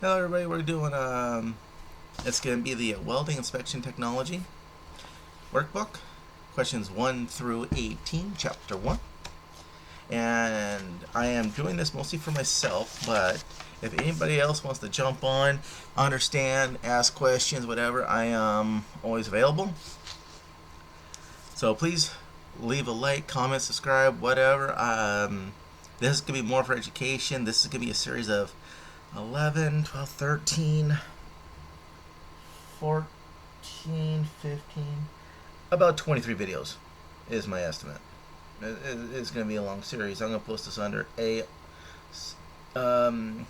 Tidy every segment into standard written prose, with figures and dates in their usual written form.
Hello everybody, we're doing it's going to be the Welding Inspection Technology workbook, questions 1 through 18, chapter 1. And I am doing this mostly for myself, but if anybody else wants to jump on, understand, ask questions, whatever, I am always available. So please leave a like, comment, subscribe, whatever. This is going to be more for education. This is going to be a series of 11, 12, 13, 14, 15, about 23 videos is my estimate. It's going to be a long series. I'm going to post this under a CWI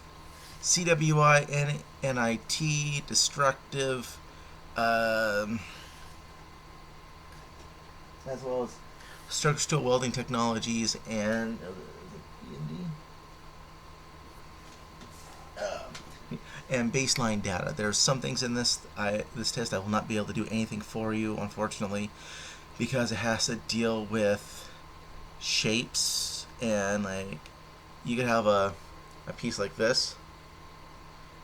WIT destructive, as well as structural steel welding technologies and and baseline data. There's some things in this test I will not be able to do anything for you, unfortunately, because it has to deal with shapes, and like you could have a piece like this.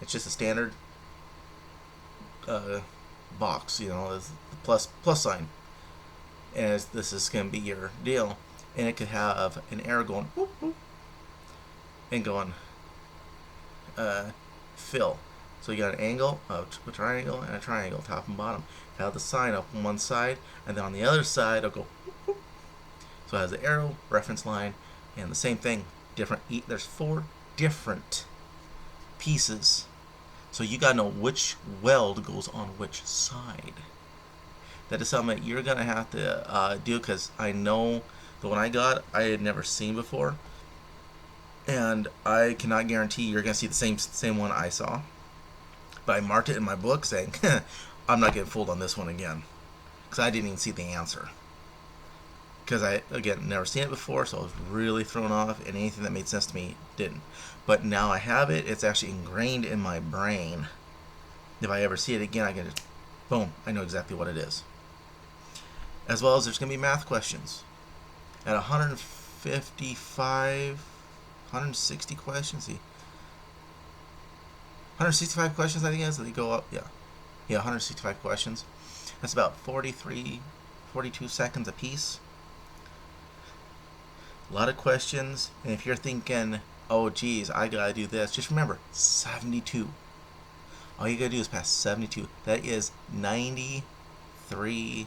It's just a standard box, you know, is the plus sign, and this is going to be your deal, and it could have an arrow going whoop, whoop, and going fill. So you got an angle, a triangle, and a triangle, top and bottom. Have the sign up on one side, and then on the other side it'll go whoop, whoop. So it has the arrow, reference line, and the same thing. Different. There's 4 different pieces, so you gotta know which weld goes on which side. That is something that you're gonna have to do, because I know the one I got I had never seen before, and I cannot guarantee you're gonna see the same one I saw. But I marked it in my book saying, I'm not getting fooled on this one again, because I didn't even see the answer. Because I, again, never seen it before, so I was really thrown off, and anything that made sense to me didn't. But now I have it. It's actually ingrained in my brain. If I ever see it again, I can just, boom, I know exactly what it is. As well as there's going to be math questions. At 155, 160 questions, see, 165 questions, I think it is. They go up, yeah, 165 questions. That's about 42 seconds a piece. A lot of questions, and if you're thinking, oh geez, I gotta do this, just remember, 72. All you gotta do is pass 72. That is 93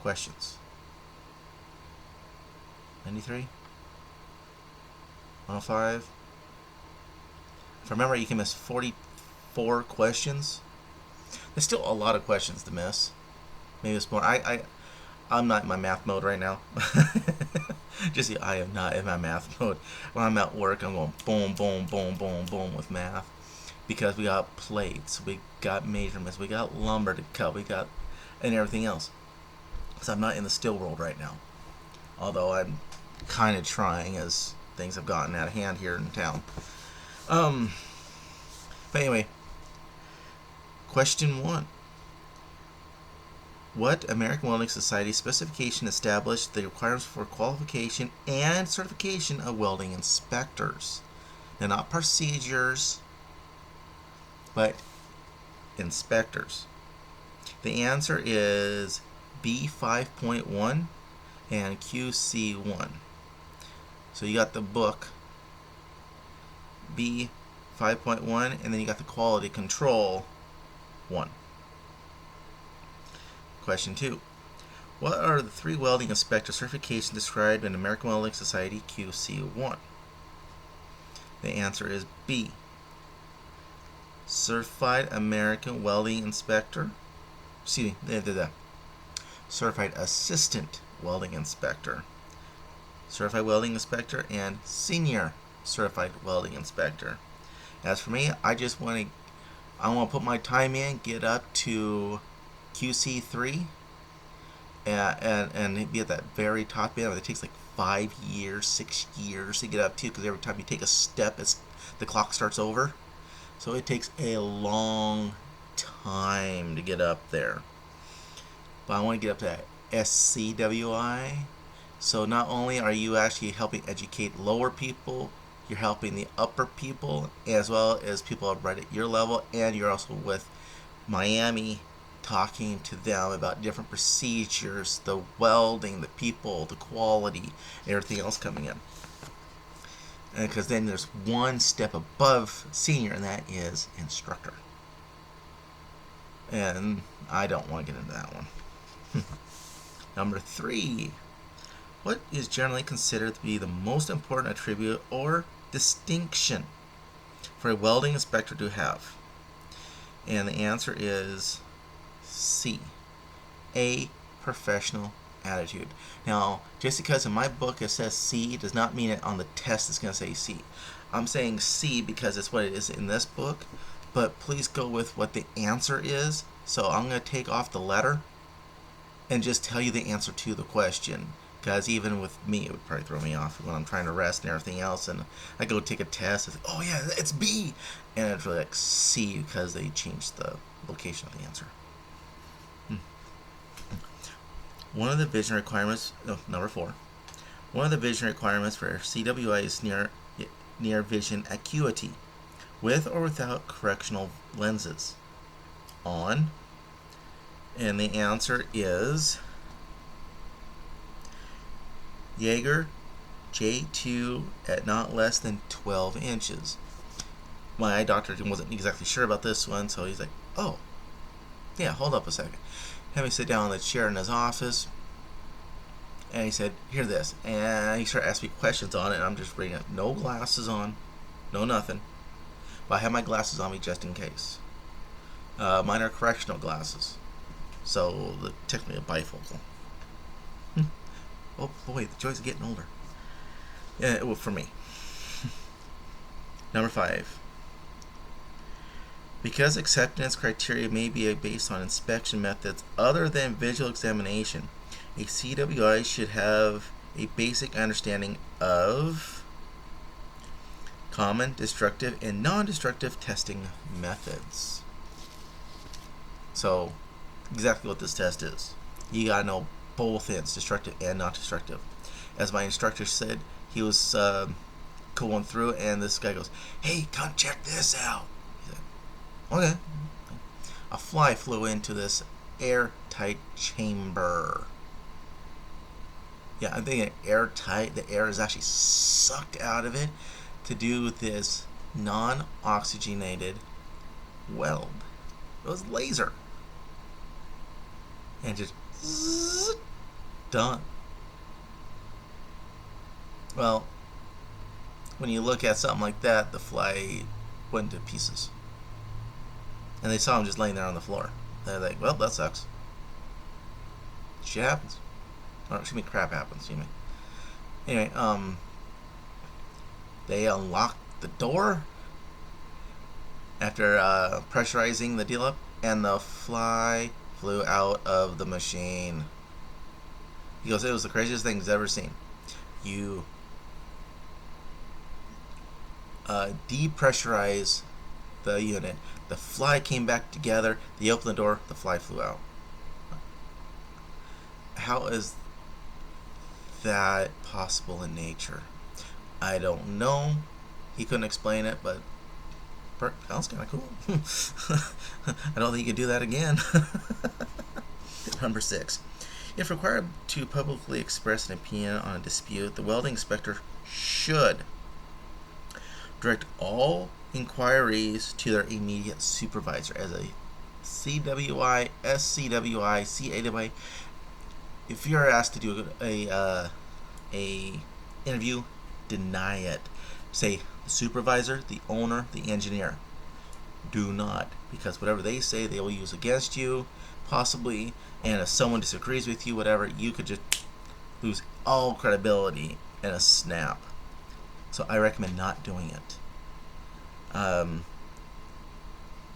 questions. 93? 105? If I remember, you can miss 44 questions. There's still a lot of questions to miss. Maybe it's more. I'm not in my math mode right now. Just see, I am not in my math mode. When I'm at work, I'm going boom, boom, boom, boom, boom with math, because we got plates, we got measurements, we got lumber to cut, we got, and everything else. So I'm not in the steel world right now. Although I'm kind of trying, as things have gotten out of hand here in town. But anyway, question 1. What American Welding Society specification established the requirements for qualification and certification of welding inspectors? Now, not procedures, but inspectors. The answer is B 5.1 and QC 1. So you got the book B 5.1, and then you got the quality control 1. Question 2. What are the 3 welding inspector certifications described in American Welding Society QC 1? The answer is B. Certified American Welding Inspector. Excuse me, Certified Assistant Welding Inspector. Certified Welding Inspector and Senior Certified Welding Inspector. As for me, I want to put my time in, get up to QC3, and be at that very top end. It takes like 5 years, 6 years to get up to, because every time you take a step, the clock starts over. So it takes a long time to get up there. But I want to get up to that SCWI. So not only are you actually helping educate lower people, you're helping the upper people as well as people right at your level, and you're also with Miami talking to them about different procedures, the welding, the people, the quality, everything else coming in. Because then there's one step above senior, and that is instructor. And I don't want to get into that one. Number 3. What is generally considered to be the most important attribute or distinction for a welding inspector to have? And the answer is C. A professional attitude. Now, just because in my book it says C does not mean it on the test it's going to say C. I'm saying C because it's what it is in this book, but please go with what the answer is. So I'm going to take off the letter and just tell you the answer to the question, because even with me it would probably throw me off when I'm trying to rest and everything else, and I go take a test and say, oh yeah, it's B, and it's really like C because they changed the location of the answer. One of the vision requirements, number 4. One of the vision requirements for CWI is near vision acuity, with or without correctional lenses. On, and the answer is Jaeger J2 at not less than 12 inches. My eye doctor wasn't exactly sure about this one, so he's like, oh, yeah, hold up a second. Had me sit down in the chair in his office, and he said, hear this. And he started asking me questions on it, and I'm just reading it. No glasses on, no nothing. But I have my glasses on me just in case. Mine are correctional glasses, so they're technically a bifocal. Oh boy, the joys of getting older. Yeah, well, for me. Number 5. Because acceptance criteria may be based on inspection methods other than visual examination, a CWI should have a basic understanding of common, destructive, and non-destructive testing methods. So, exactly what this test is. You gotta know both ends, destructive and not destructive. As my instructor said, he was going through, and this guy goes, hey, come check this out. He said, okay. A fly flew into this airtight chamber. Yeah, I'm thinking airtight. The air is actually sucked out of it to do this non-oxygenated weld. It was laser. And just zzz, done. Well, when you look at something like that, the fly went to pieces. And they saw him just laying there on the floor. They're like, well, that sucks. Shit happens. Or, excuse me, crap happens, excuse me. Anyway, they unlocked the door after pressurizing the deal up, and the fly flew out of the machine. He goes, it was the craziest thing he's ever seen. You depressurize the unit. The fly came back together. They opened the door. The fly flew out. How is that possible in nature? I don't know. He couldn't explain it, but sounds kind of cool. I don't think you can do that again. Number 6. If required to publicly express an opinion on a dispute, the welding inspector should direct all inquiries to their immediate supervisor. As a CWI, SCWI, CAWI, if you're asked to do a interview, deny it. Say the supervisor, the owner, the engineer. Do not, because whatever they say, they will use against you, possibly. And if someone disagrees with you, whatever, you could just lose all credibility in a snap. So I recommend not doing it.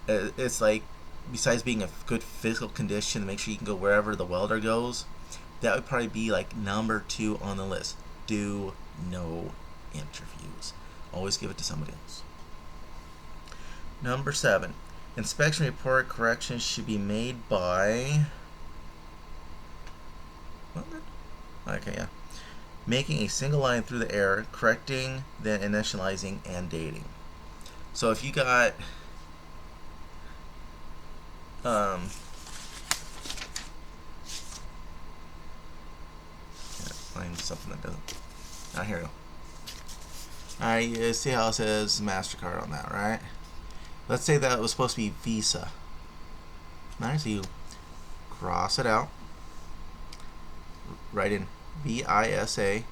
It's like, besides being a good physical condition to make sure you can go wherever the welder goes, that would probably be like number 2 on the list. Do no interviews. Always give it to somebody else. Number 7. Inspection report corrections should be made by... Okay, yeah. making a single line through the error, correcting, then initializing and dating. So if you got find something that doesn't. Here we go. Alright, you see how it says MasterCard on that, right? Let's say that it was supposed to be Visa. Alright, so you cross it out, write in VISA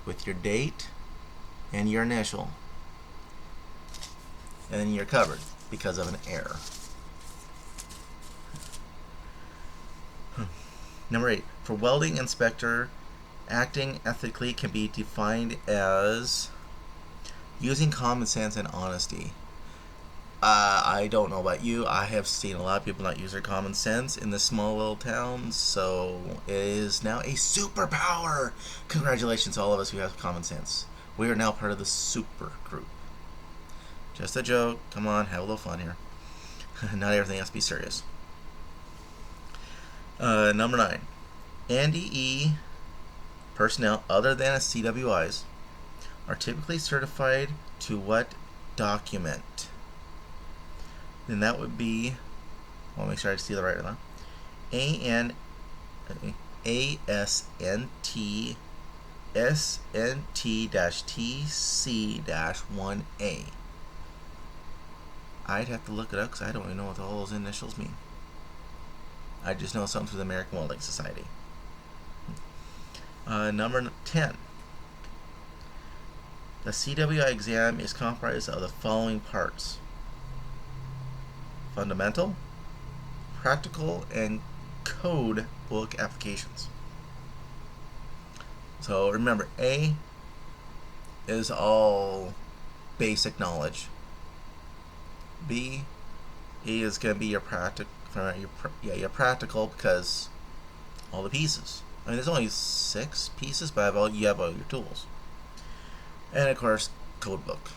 with your date and your initial, and then you're covered because of an error. Number 8, for welding inspector, acting ethically can be defined as using common sense and honesty. I don't know about you. I have seen a lot of people not use their common sense in this small little town, so it is now a superpower. Congratulations to all of us who have common sense. We are now part of the super group. Just a joke. Come on, have a little fun here. Not everything has to be serious. Number 9. NDE personnel other than CWIs are typically certified to what document? Then that would be, I'll make sure I see the right one. ASNT-TC-1A. I'd have to look it up because I don't even know what all those initials mean. I just know something through the American Welding Society. Number 10. The CWI exam is comprised of the following parts: fundamental, practical, and code book applications. So remember, A is all basic knowledge. B is going to be your practical, your practical, because all the pieces. I mean, there's only 6 pieces, but you have all your tools. And of course, code book.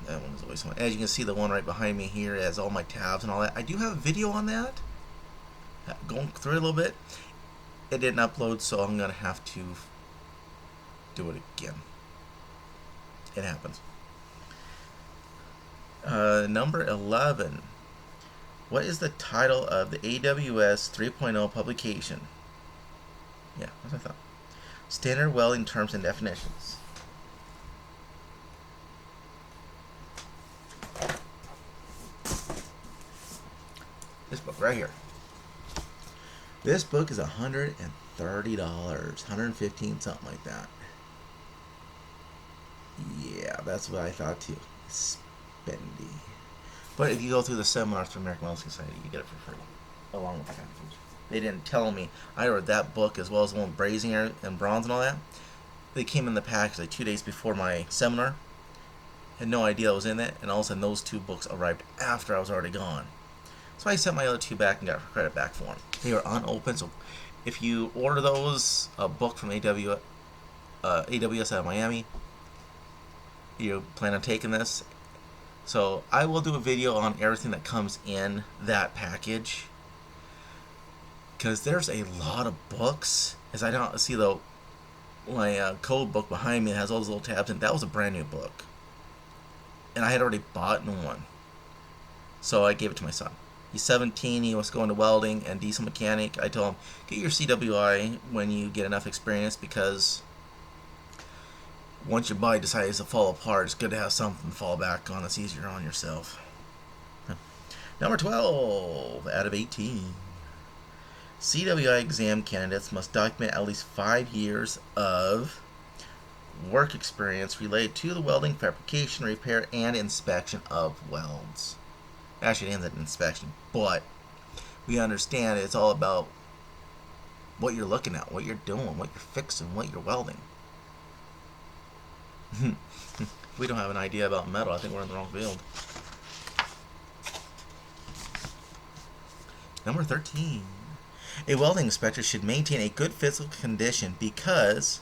That one is always fun. As you can see, the one right behind me here has all my tabs and all that. I do have a video on that, going through it a little bit. It didn't upload, so I'm going to have to do it again. It happens. Number 11. What is the title of the AWS 3.0 publication? Yeah, that's what I thought. Standard Welding Terms and Definitions. This book right here. This book is $130, $115, something like that. Yeah, that's what I thought too. Spendy. But if you go through the seminars for American Welding Society, you get it for free, along with the package. They didn't tell me. I read that book as well as the one with brazing and bronze and all that. They came in the package like 2 days before my seminar. Had no idea I was in it, and all of a sudden those 2 books arrived after I was already gone. So I sent my other 2 back and got credit back for them. They were unopened, so if you order those, a book from AWS out of Miami, you plan on taking this. So I will do a video on everything that comes in that package, because there's a lot of books. As I don't see my code book behind me has all those little tabs, and that was a brand new book, and I had already bought one, so I gave it to my son. He's 17. He was going to welding and diesel mechanic. I told him, get your CWI when you get enough experience, because once your body decides to fall apart, it's good to have something to fall back on. It's easier on yourself. Number 12 out of 18. CWI exam candidates must document at least 5 years of work experience related to the welding, fabrication, repair, and inspection of welds. Actually, it ends at inspection, but we understand it's all about what you're looking at, what you're doing, what you're fixing, what you're welding. If we don't have an idea about metal, I think we're in the wrong field. Number 13. A welding inspector should maintain a good physical condition because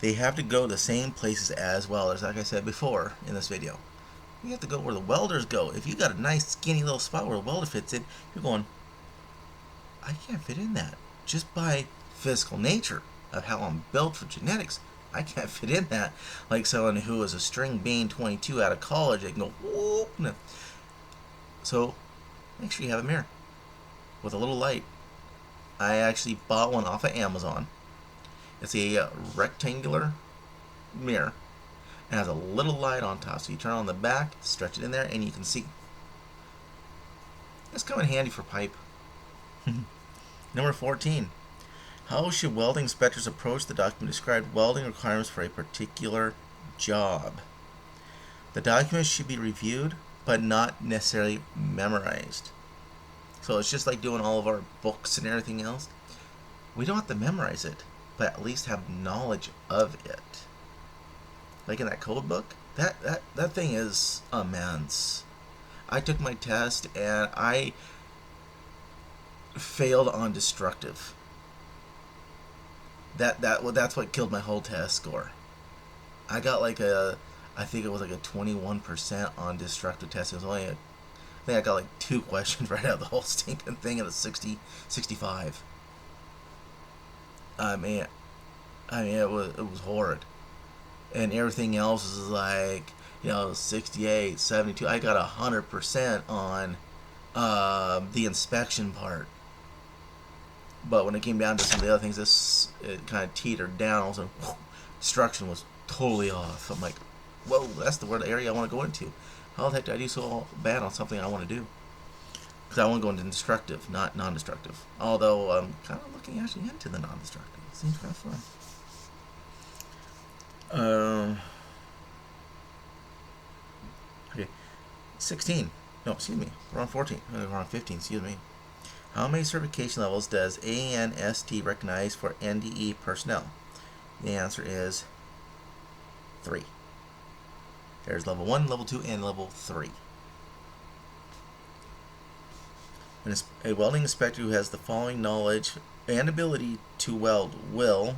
they have to go the same places as welders, like I said before in this video. You have to go where the welders go. If you got a nice skinny little spot where the welder fits in, you're going, I can't fit in that, just by physical nature. of how I'm built for genetics, I can't fit in that. Like someone who is a string bean 22 out of college, they can go, whoop. No. So make sure you have a mirror with a little light. I actually bought one off of Amazon. It's a rectangular mirror. It has a little light on top, so you turn on the back, stretch it in there, and you can see. It's come in handy for pipe. Number 14. How should welding inspectors approach the document described welding requirements for a particular job? The document should be reviewed, but not necessarily memorized. So it's just like doing all of our books and everything else. We don't have to memorize it, but at least have knowledge of it. Like in that code book, that thing is immense. I took my test and I failed on destructive. That's what killed my whole test score. I got I think it was like a 21% on destructive test. It was only I think I got like 2 questions right out of the whole stinking thing at a 65. I mean it was horrid. And everything else is like, 68, 72. I got 100% on the inspection part. But when it came down to some of the other things, it kind of teetered down. All of a sudden, destruction was totally off. I'm like, whoa, that's the area I want to go into. How the heck did I do so bad on something I want to do? Because I want to go into destructive, not non-destructive. Although I'm kind of looking actually into the non-destructive. It seems kind of fun. Okay, 16. No, excuse me. We're on 14. We're on 15. Excuse me. How many certification levels does ANST recognize for NDE personnel? The answer is 3. There's level 1, level 2, and level 3. And a welding inspector who has the following knowledge and ability to weld will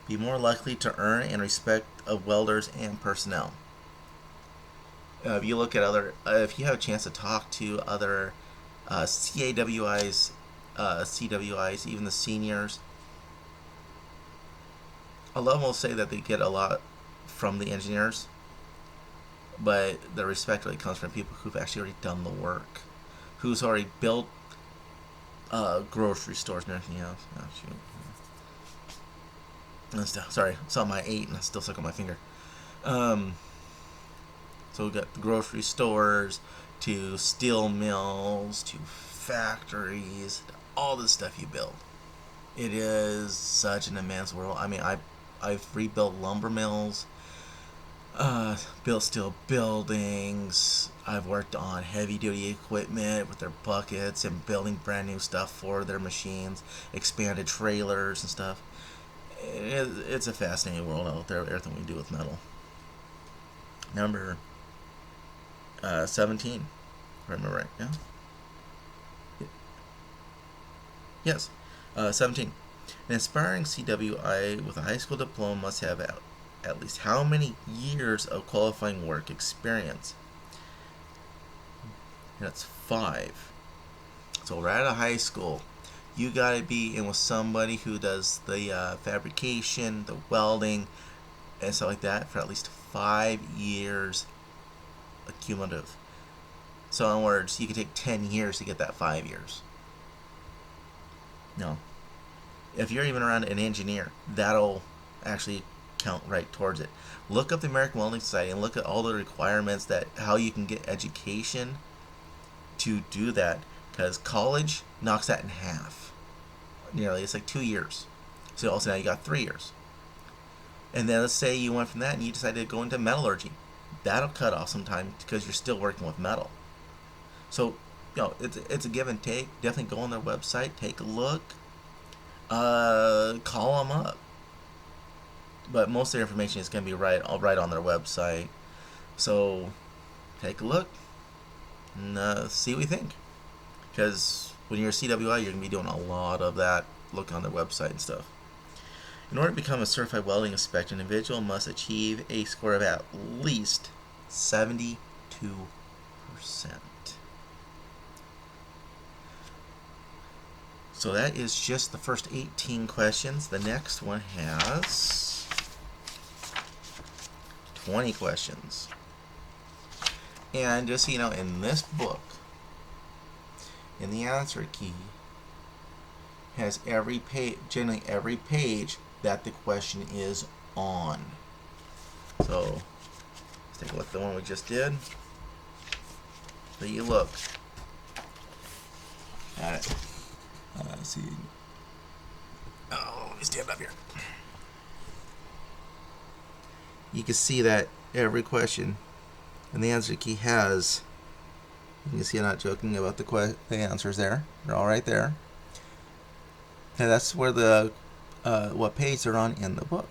be more likely to earn and respect of welders and personnel. If you look at if you have a chance to talk to other CWIs, even the seniors, a lot of them will say that they get a lot from the engineers, but the respect really comes from people who've actually already done the work, who's already built grocery stores and everything else. Oh, shoot. Sorry, it's on my 8 and it's still stuck on my finger. So we've got the grocery stores, to steel mills, to factories, all the stuff you build. It is such an immense world. I mean, I've rebuilt lumber mills, built steel buildings. I've worked on heavy-duty equipment with their buckets and building brand new stuff for their machines, expanded trailers and stuff. It's a fascinating world out there, everything we do with metal. Number 17. If I remember right, yeah? Yes. 17. An aspiring CWI with a high school diploma must have at least how many years of qualifying work experience? And that's 5. So right out of high school, you got to be in with somebody who does the fabrication, the welding, and stuff like that for at least 5 years accumulative. So in other words, you could take 10 years to get that 5 years. No. If you're even around an engineer, that'll actually count right towards it. Look up the American Welding Society and look at all the requirements how you can get education to do that, because college knocks that in half. Nearly. It's like 2 years. So also now you got 3 years. And then let's say you went from that and you decided to go into metallurgy. That'll cut off some time because you're still working with metal. So, it's a give and take. Definitely go on their website, take a look, call them up. But most of their information is going to be right on their website. So, take a look and see what you think. Because when you're a CWI, you're going to be doing a lot of that. Look on their website and stuff. In order to become a certified welding inspector, an individual must achieve a score of at least 72%. So that is just the first 18 questions. The next one has 20 questions. And just so you know, in this book, in the answer key, has every page, generally every page that the question is on. So let's take a look at the one we just did. So you look at it. Let's see. Oh, let me stand up here. You can see that every question and the answer key has, you can see I'm not joking about the answers there. They're all right there. And that's where the what page they're on in the book.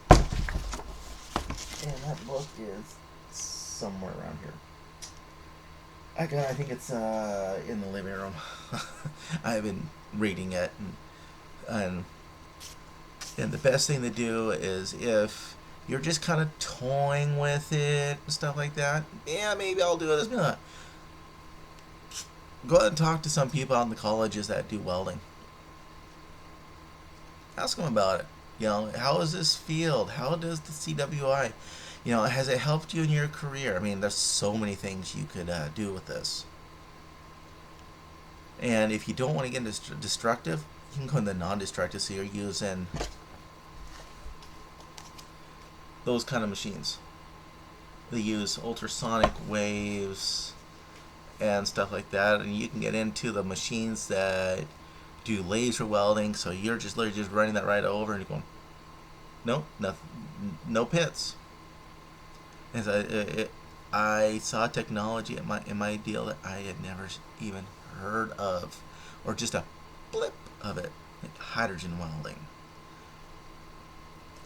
And that book is somewhere around here. I think it's in the living room. I've been reading it, and the best thing to do is if you're just kind of toying with it and stuff like that. Yeah, maybe I'll do this. Go ahead and talk to some people out in the colleges that do welding. Ask them about it. You know, how is this field? How does the CWI? You know, has it helped you in your career? I mean, there's so many things you could do with this. And if you don't want to get into destructive, you can go into non-destructive, so you're using those kind of machines. They use ultrasonic waves and stuff like that, and you can get into the machines that do laser welding, so you're just literally just running that right over and you're going, nope, nothing, no pits. And so I saw technology in my deal that I had never even heard of, or just a blip of it, like hydrogen welding,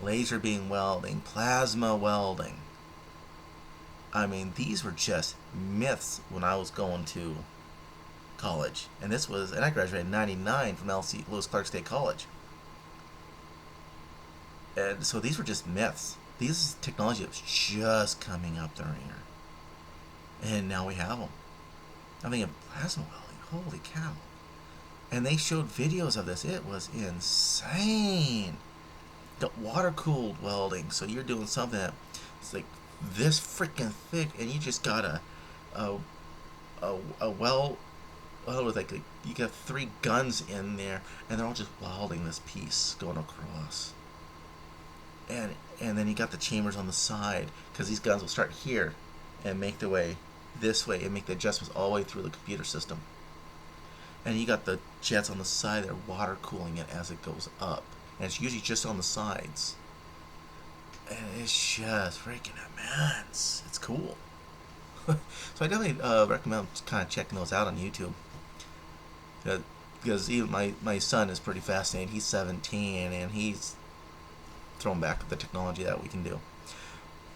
laser beam welding, plasma welding. I mean, these were just myths when I was going to college, and I graduated in '99 from Lewis Clark State College, and so these were just myths. This is technology that was just coming up during here. And now we have them. I'm thinking plasma welding, holy cow. And they showed videos of this. It was insane. Got water-cooled welding, so you're doing something that's like this freaking thick, and you just got a weld with like you got 3 guns in there, and they're all just welding this piece going across. And then you got the chambers on the side, because these guns will start here and make their way this way and make the adjustments all the way through the computer system. And you got the jets on the side that are water cooling it as it goes up, and it's usually just on the sides. And it's just freaking immense. It's cool. So I definitely recommend kind of checking those out on YouTube. Because even my son is pretty fascinated. He's 17 and he's thrown back at the technology that we can do.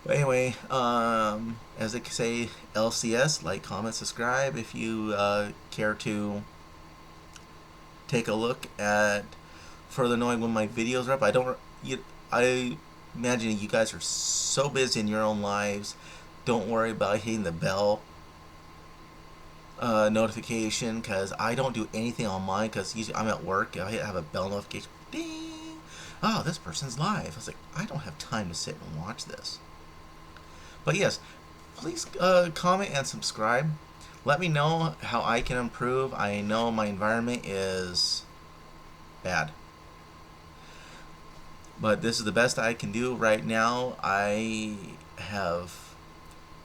But anyway, as they say, LCS, like, comment, subscribe if you care to take a look at further knowing when my videos are up. I imagine you guys are so busy in your own lives. Don't worry about hitting the bell notification, because I don't do anything on mine, because usually I'm at work. I have a bell notification. Ding! Oh, this person's live. I was like, I don't have time to sit and watch this. But yes, please comment and subscribe. Let me know how I can improve. I know my environment is bad, but this is the best I can do right now. I have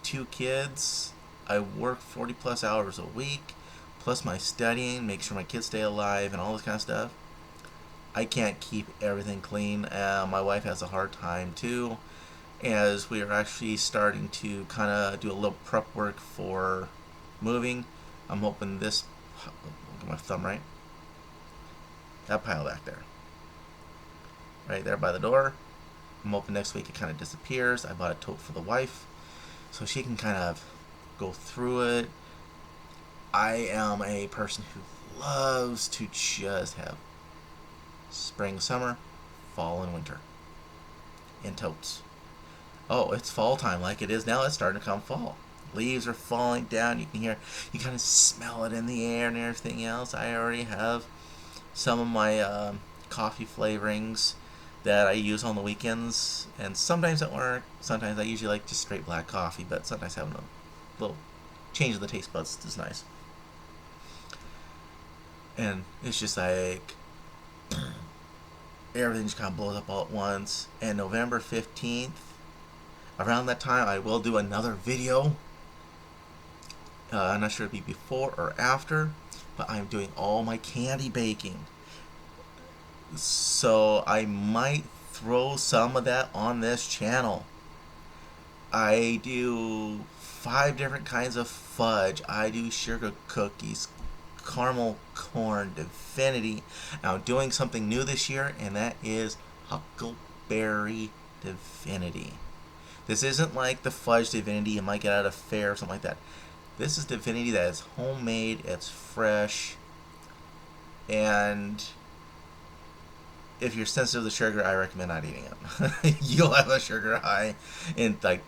2 kids. I work 40 plus hours a week, plus my studying, make sure my kids stay alive and all this kind of stuff. I can't keep everything clean. My wife has a hard time too, as we are actually starting to kind of do a little prep work for moving. I'm hoping this, look at my thumb, right? That pile back there, right there by the door. I'm hoping next week it kind of disappears. I bought a tote for the wife, so she can kind of go through it. I am a person who loves to just have spring, summer, fall, and winter in totes. Oh, it's fall time like it is now. It's starting to come fall. leaves are falling down. You can hear, you kind of smell it in the air and everything else. I already have some of my coffee flavorings that I use on the weekends, and sometimes at work. Sometimes I usually like just straight black coffee, but sometimes having a little change of the taste buds is nice. And it's just like everything just kind of blows up all at once. And November 15th, around that time, I will do another video. I'm not sure if it'll be before or after, but I'm doing all my candy baking. So I might throw some of that on this channel. I do 5 different kinds of fudge. I do sugar cookies, caramel corn, divinity. Now I'm doing something new this year, and that is huckleberry divinity. This isn't like the fudge divinity you might get at a fair or something like that. This is divinity that is homemade, it's fresh, and if you're sensitive to sugar, I recommend not eating it. You'll have a sugar high in like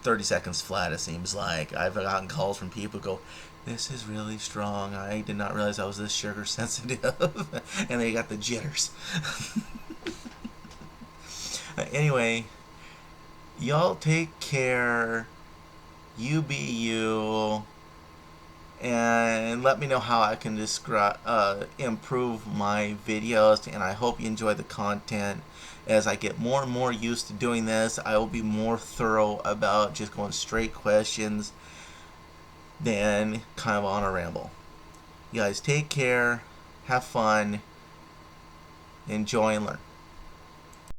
30 seconds flat, it seems like. I've gotten calls from people who go, this is really strong. I did not realize I was this sugar sensitive. And they got the jitters. Anyway, y'all take care. You be you. And let me know how I can improve my videos, and I hope you enjoy the content. As I get more and more used to doing this, I will be more thorough about just going straight questions than kind of on a ramble. You guys take care, have fun, enjoy and learn.